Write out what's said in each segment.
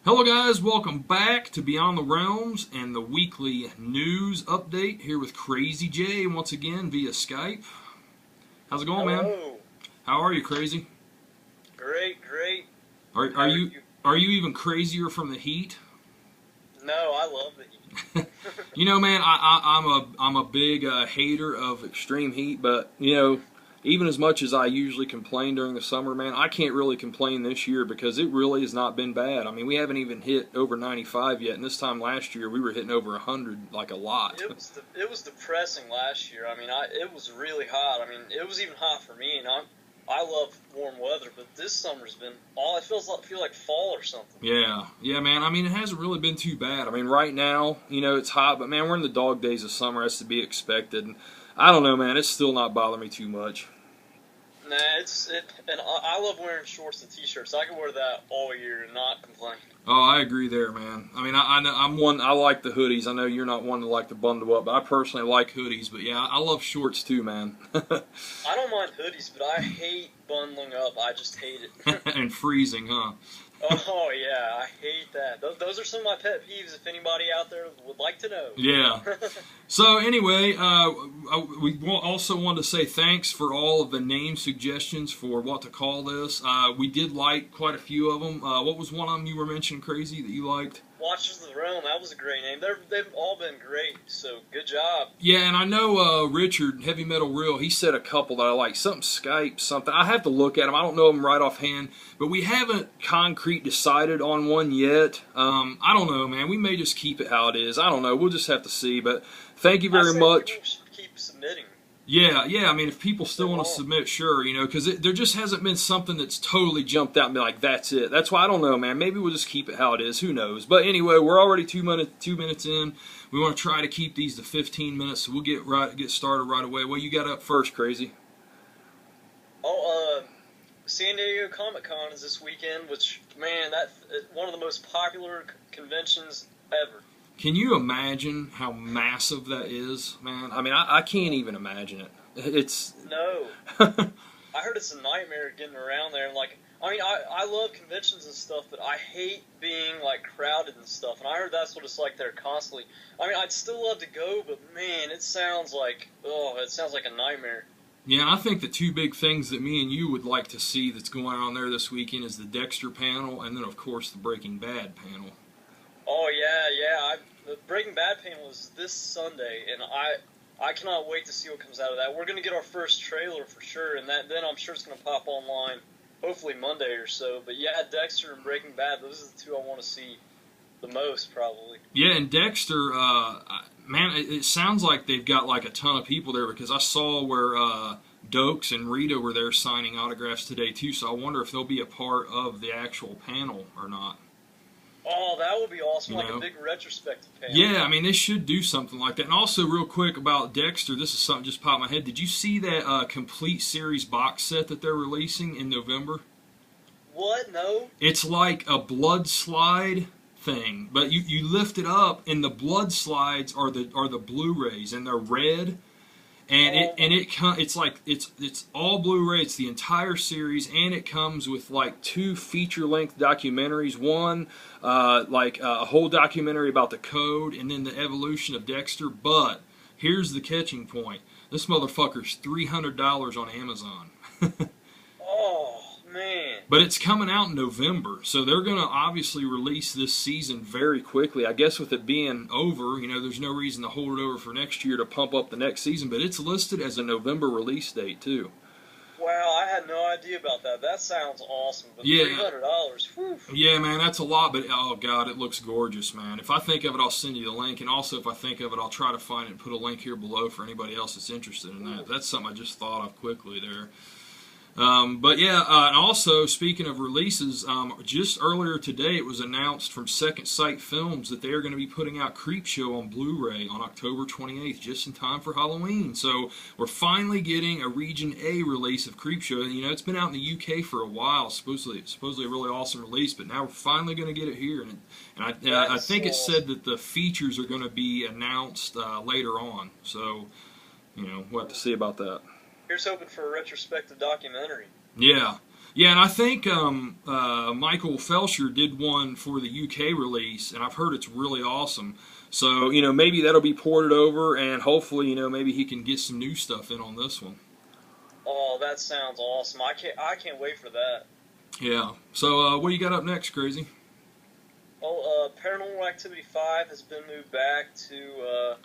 Hello guys, welcome back to Beyond the Realms and the weekly news update here with Krazy J once again via Skype. How's it going, man? Hello. How are you, Krazy? Great. Are you even crazier from the heat? No, I love the heat. You know, man, I'm a big hater of extreme heat, but you know, even as much as I usually complain during the summer, man, I can't really complain this year because it really has not been bad. I mean, we haven't even hit over 95 yet, and this time last year we were hitting over 100, like a lot. It was depressing last year. I mean, it was really hot. I mean, it was even hot for me, and I love warm weather, but this summer's been all. It feels like fall or something. Yeah, man. I mean, it hasn't really been too bad. I mean, right now, you know, it's hot, but man, we're in the dog days of summer, as to be expected. And I don't know, man. It's still not bothering me too much. Nah, and I love wearing shorts and t-shirts. I can wear that all year and not complain. Oh, I agree there, man. I mean, I like the hoodies. I know you're not one to like to bundle up, but I personally like hoodies. But yeah, I love shorts too, man. I don't mind hoodies, but I hate bundling up. I just hate it. And freezing, huh? Oh yeah, I hate that. Those are some of my pet peeves. If anybody out there would like to know. Yeah. So anyway, we also wanted to say thanks for all of the name suggestions for what to call this. We did like quite a few of them. What was one of them you were mentioning, Krazy, that you liked? Watchers of the Realm, that was a great name. They've all been great, so good job. Yeah, and I know Richard, Heavy Metal Real, he said a couple that I like. Something Skype, something. I have to look at them. I don't know them right offhand, but we haven't concrete decided on one yet. I don't know, man. We may just keep it how it is. I don't know. We'll just have to see, but thank you very much. People should keep submitting. Yeah. I mean, if people still want to submit, sure, you know, because there just hasn't been something that's totally jumped out and be like, that's it. That's why I don't know, man. Maybe we'll just keep it how it is. Who knows? But anyway, we're already 2 minutes in. We want to try to keep these to 15 minutes, so we'll get started right away. What you got up first, Krazy? San Diego Comic-Con is this weekend, which, man, that's one of the most popular conventions ever. Can you imagine how massive that is, man? I mean, I can't even imagine it. It's... No. I heard it's a nightmare getting around there. And I love conventions and stuff, but I hate being, crowded and stuff. And I heard that's what it's like there constantly. I mean, I'd still love to go, but, man, it sounds like a nightmare. Yeah, and I think the two big things that me and you would like to see that's going on there this weekend is the Dexter panel and then, of course, the Breaking Bad panel. Oh, yeah. The Breaking Bad panel is this Sunday, and I cannot wait to see what comes out of that. We're going to get our first trailer for sure, and then I'm sure it's going to pop online, hopefully Monday or so. But yeah, Dexter and Breaking Bad, those are the two I want to see the most, probably. Yeah, and Dexter, man, it sounds like they've got a ton of people there because I saw where Dokes and Rita were there signing autographs today too, so I wonder if they'll be a part of the actual panel or not. Oh, that would be awesome, a big retrospective panel. Yeah, I mean, they should do something like that. And also, real quick about Dexter, this is something just popped in my head. Did you see that complete series box set that they're releasing in November? What? No? It's like a blood slide thing, but you lift it up, and the blood slides are the Blu-rays, and they're red. And it's all Blu-ray. It's the entire series, and it comes with 2 feature-length documentaries. One, a whole documentary about the code, and then the evolution of Dexter. But here's the catching point: this motherfucker's $300 on Amazon. Oh man! But it's coming out in November, so they're going to obviously release this season very quickly. I guess with it being over, you know, there's no reason to hold it over for next year to pump up the next season, but it's listed as a November release date, too. Wow, I had no idea about that. That sounds awesome, but yeah. $300, whew. Yeah, man, that's a lot, but oh, God, it looks gorgeous, man. If I think of it, I'll send you the link, and also if I think of it, I'll try to find it and put a link here below for anybody else that's interested in that. That's something I just thought of quickly there. But yeah, and also speaking of releases, just earlier today it was announced from Second Sight Films that they are going to be putting out Creepshow on Blu-ray on October 28th, just in time for Halloween. So we're finally getting a Region A release of Creepshow. You know, it's been out in the UK for a while, supposedly a really awesome release, but now we're finally going to get it here. And I think it said that the features are going to be announced later on. So, you know, we'll have to see about that. Here's hoping for a retrospective documentary. Yeah. Yeah, and I think Michael Felsher did one for the UK release, and I've heard it's really awesome. So, maybe that'll be ported over, and hopefully, maybe he can get some new stuff in on this one. Oh, that sounds awesome. I can't wait for that. Yeah. So, what do you got up next, Krazy? Well, Paranormal Activity 5 has been moved back to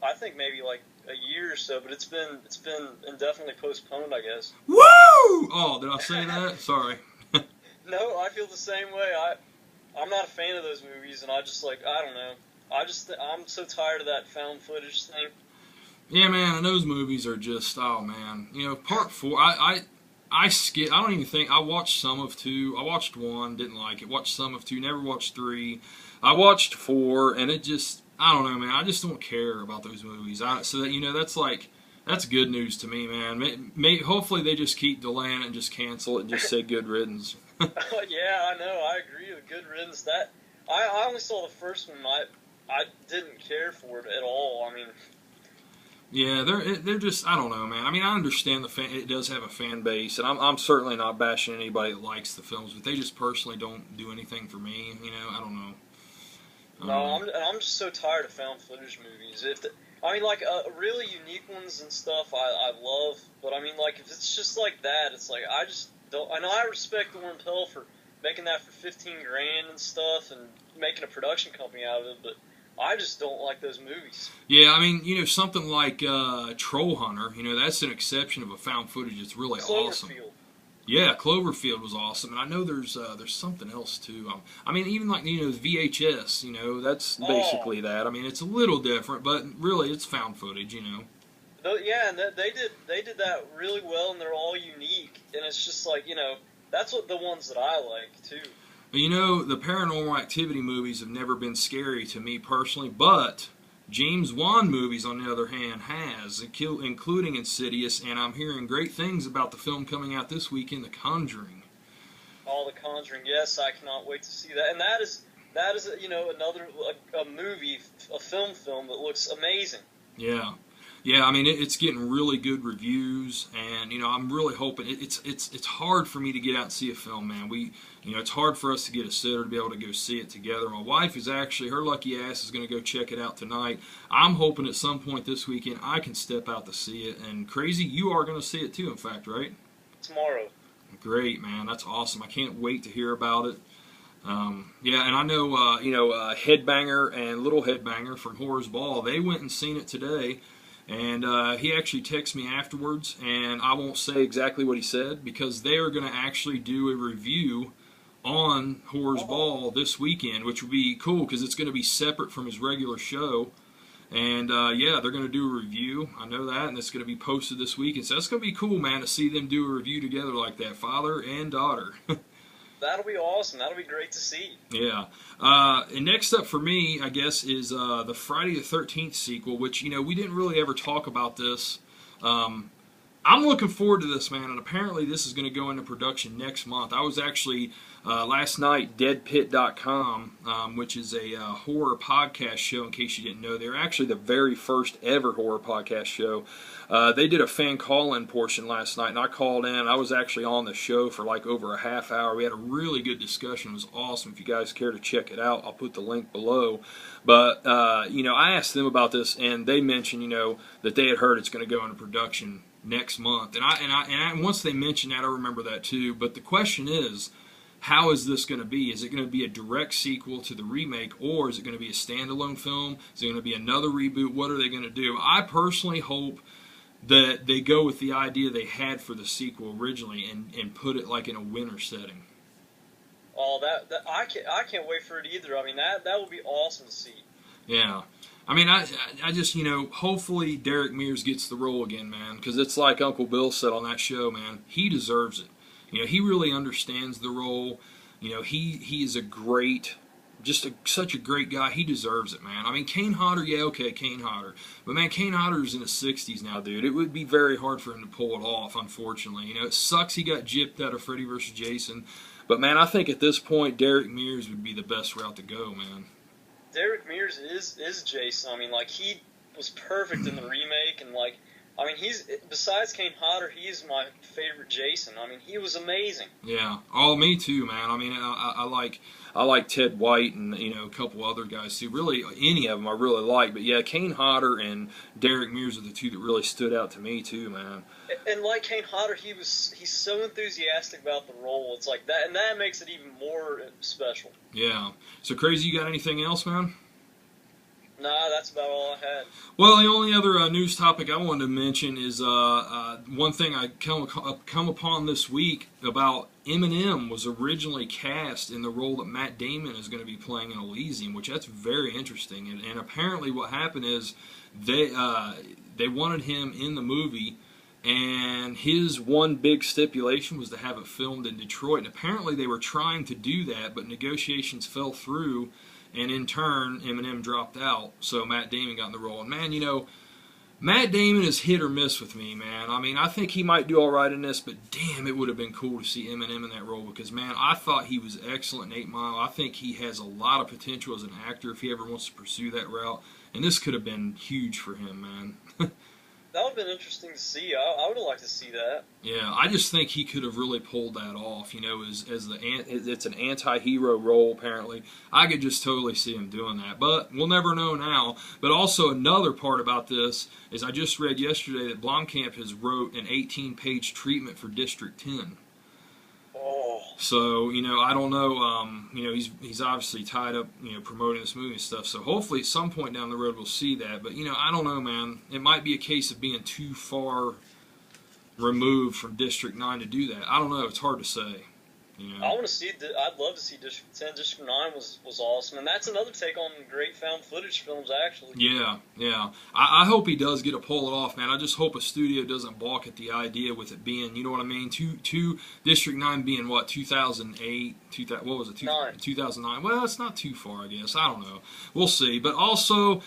I think maybe like a year or so, but it's been indefinitely postponed, I guess. Woo! Oh, did I say that? Sorry. No, I feel the same way. I'm not a fan of those movies, and I don't know. I'm so tired of that found footage thing. Yeah, man, and those movies are just, oh man. Part 4, I skip. I don't even think I watched some of 2. I watched 1, didn't like it. Watched some of 2, never watched 3. I watched 4, and it just, I don't know, man. I just don't care about those movies. So that that's good news to me, man. Hopefully they just keep delaying it and just cancel it and just say good riddance. Yeah, I know. I agree with good riddance. That I only saw the first one. I didn't care for it at all. I mean. Yeah, they're just, I don't know, man. I mean, I understand it does have a fan base, and I'm certainly not bashing anybody that likes the films, but they just personally don't do anything for me. I don't know. No, I'm just so tired of found footage movies. Really unique ones and stuff, I love, but I mean, like, if it's just like that, it's like I just don't. I know I respect Warren Pell for making that for $15 grand and stuff, and making a production company out of it, but I just don't like those movies. Yeah, I mean, something like Troll Hunter, that's an exception of a found footage. It's really awesome. Yeah, Cloverfield was awesome, and I know there's something else too. I mean, even like VHS, that's basically that. I mean, it's a little different, but really, it's found footage. Yeah, and they did that really well, and they're all unique, and it's just like that's what the ones that I like too. The Paranormal Activity movies have never been scary to me personally, but James Wan movies, on the other hand, has, including Insidious, and I'm hearing great things about the film coming out this weekend, The Conjuring. Oh, The Conjuring, yes, I cannot wait to see that. And that is another a movie, a film that looks amazing. Yeah. Yeah, I mean, it's getting really good reviews, and, I'm really hoping, it's hard for me to get out and see a film, man. It's hard for us to get a sitter to be able to go see it together. My wife is actually, her lucky ass is going to go check it out tonight. I'm hoping at some point this weekend I can step out to see it, and Krazy, you are going to see it too, in fact, right? Tomorrow. Great, man, that's awesome. I can't wait to hear about it. Yeah, and I know, Headbanger and Little Headbanger from Horror's Ball, they went and seen it today. And he actually texted me afterwards, and I won't say exactly what he said, because they are going to actually do a review on Horror's Ball this weekend, which will be cool, because it's going to be separate from his regular show. And, yeah, they're going to do a review. I know that, and it's going to be posted this weekend. So that's going to be cool, man, to see them do a review together like that, father and daughter. That'll be awesome. That'll be great to see. Yeah. And next up for me, I guess, is the Friday the 13th sequel, which, we didn't really ever talk about this. I'm looking forward to this, man, and apparently this is going to go into production next month. I was actually, last night, deadpit.com, which is a horror podcast show, in case you didn't know. They're actually the very first ever horror podcast show. They did a fan call-in portion last night, and I called in. I was actually on the show for like over a half hour. We had a really good discussion. It was awesome. If you guys care to check it out, I'll put the link below. But, I asked them about this, and they mentioned, that they had heard it's going to go into production next month. And once they mentioned that, I remember that too. But the question is, how is this going to be? Is it going to be a direct sequel to the remake, or is it going to be a standalone film? Is it going to be another reboot? What are they going to do? I personally hope that they go with the idea they had for the sequel originally and put it like in a winter setting. Oh, I can't wait for it either. I mean, that would be awesome to see. Yeah. I mean, I just, hopefully Derek Mears gets the role again, man, because it's like Uncle Bill said on that show, man. He deserves it. He really understands the role. He is a great, such a great guy. He deserves it, man. I mean, Kane Hodder, yeah, okay, Kane Hodder. But, man, Kane Hodder's in his 60s now, dude. It would be very hard for him to pull it off, unfortunately. It sucks he got gypped out of Freddy vs. Jason. But, man, I think at this point, Derek Mears would be the best route to go, man. Derek Mears is Jason. I mean, like, he was perfect in the remake, and, like, I mean, besides Kane Hodder, he's my favorite Jason. I mean, he was amazing. Yeah. Oh, me too, man. I mean, I like Ted White and a couple other guys too. Really, any of them I really like. But yeah, Kane Hodder and Derek Mears are the two that really stood out to me too, man. And like Kane Hodder, he's so enthusiastic about the role. It's like that, and that makes it even more special. Yeah. So Krazy, you got anything else, man? Nah, that's about all I had. Well, the only other news topic I wanted to mention is one thing I come upon this week about Eminem was originally cast in the role that Matt Damon is going to be playing in Elysium, which that's very interesting. And apparently what happened is they wanted him in the movie, and his one big stipulation was to have it filmed in Detroit. And apparently they were trying to do that, but negotiations fell through. And in turn, Eminem dropped out, so Matt Damon got in the role. And man, Matt Damon is hit or miss with me, man. I mean, I think he might do all right in this, but damn, it would have been cool to see Eminem in that role because, man, I thought he was excellent in 8 Mile. I think he has a lot of potential as an actor if he ever wants to pursue that route. And this could have been huge for him, man. That would have been interesting to see. I would have liked to see that. Yeah, I just think he could have really pulled that off. It's an anti-hero role apparently. I could just totally see him doing that, but we'll never know now. But also another part about this is I just read yesterday that Blomkamp has wrote an 18-page treatment for District 10. Oh. So, I don't know, he's obviously tied up, promoting this movie and stuff, so hopefully at some point down the road we'll see that, but, I don't know, man, it might be a case of being too far removed from District 9 to do that. I don't know, it's hard to say. I want to see. I'd love to see District 10. District 9 was awesome, and that's another take on great found footage films, actually. Yeah. I hope he does get to pull it off, man. I just hope a studio doesn't balk at the idea with it being, you know what I mean? District 9 being what, 2008? What was it? 2009. Well, it's not too far, I guess. I don't know. We'll see. But also,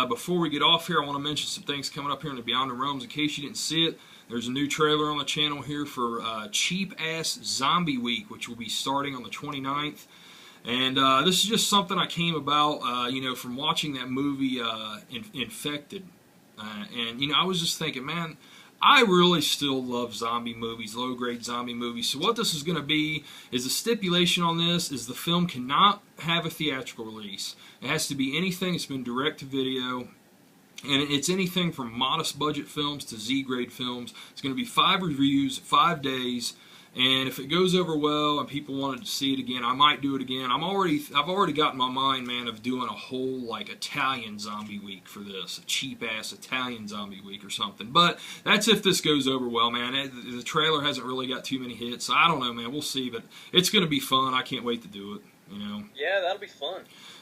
before we get off here, I want to mention some things coming up here in the Beyond the Realms in case you didn't see it. There's a new trailer on the channel here for Cheap Ass Zombie Week, which will be starting on the 29th. And this is just something I came about, from watching that movie Infected. And, I was just thinking, man, I really still love zombie movies, low-grade zombie movies. So what this is going to be is the stipulation on this is the film cannot have a theatrical release. It has to be anything that's been direct-to-video. And it's anything from modest budget films to Z-grade films. It's going to be 5 reviews, 5 days, and if it goes over well and people wanted to see it again, I might do it again. I've already got in my mind, man, of doing a whole like Italian zombie week for this, a cheap ass Italian zombie week or something. But that's if this goes over well, man. The trailer hasn't really got too many hits. So I don't know, man. We'll see, but it's going to be fun. I can't wait to do it. Yeah, that'll be fun.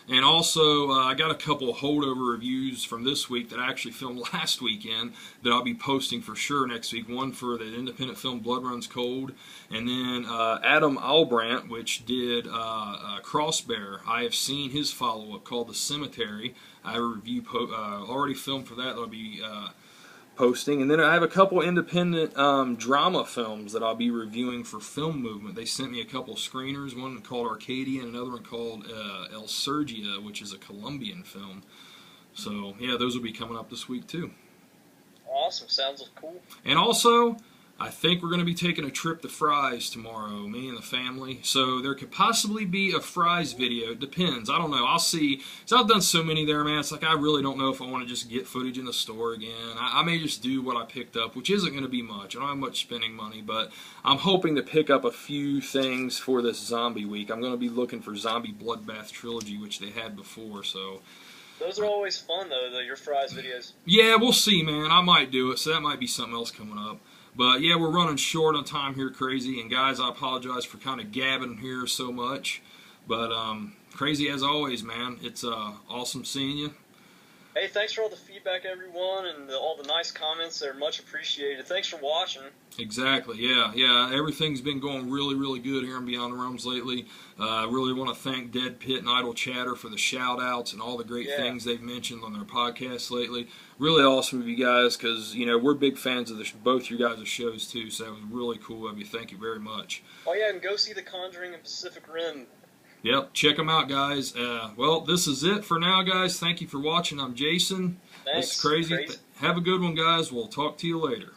And also, I got a couple of holdover reviews from this week that I actually filmed last weekend that I'll be posting for sure next week. One for the independent film Blood Runs Cold, and then Adam Albrandt, which did Crossbear. I have seen his follow-up called The Cemetery. I have a review already filmed for that. I'll be posting. And then I have a couple independent drama films that I'll be reviewing for Film Movement. They sent me a couple screeners, one called Arcadia and another one called El Sergia, which is a Colombian film. So, yeah, those will be coming up this week, too. Awesome. Sounds cool. And also, I think we're going to be taking a trip to Fry's tomorrow, me and the family. So there could possibly be a Fry's video. It depends. I don't know. I'll see. So I've done so many there, man. It's like I really don't know if I want to just get footage in the store again. I may just do what I picked up, which isn't going to be much. I don't have much spending money, but I'm hoping to pick up a few things for this zombie week. I'm going to be looking for Zombie Bloodbath Trilogy, which they had before, so... Those are always fun, though, your Fry's videos. Yeah, we'll see, man. I might do it, so that might be something else coming up. But, yeah, we're running short on time here, Krazy. And, guys, I apologize for kind of gabbing here so much. But, Krazy, as always, man, it's awesome seeing you. Hey, thanks for all the feedback, everyone, and all the nice comments. They're much appreciated. Thanks for watching. Exactly, yeah. Everything's been going really, really good here in Beyond the Realms lately. I really want to thank Dead Pit and Idle Chatter for the shout-outs and all the great things they've mentioned on their podcasts lately. Really awesome of you guys because, we're big fans of both your guys' shows, too, so that was really cool of you. Thank you very much. Oh, yeah, and go see The Conjuring and Pacific Rim. Yep, check them out, guys. Well, this is it for now, guys. Thank you for watching. I'm Jason. Thanks. This is Krazy. Have a good one, guys. We'll talk to you later.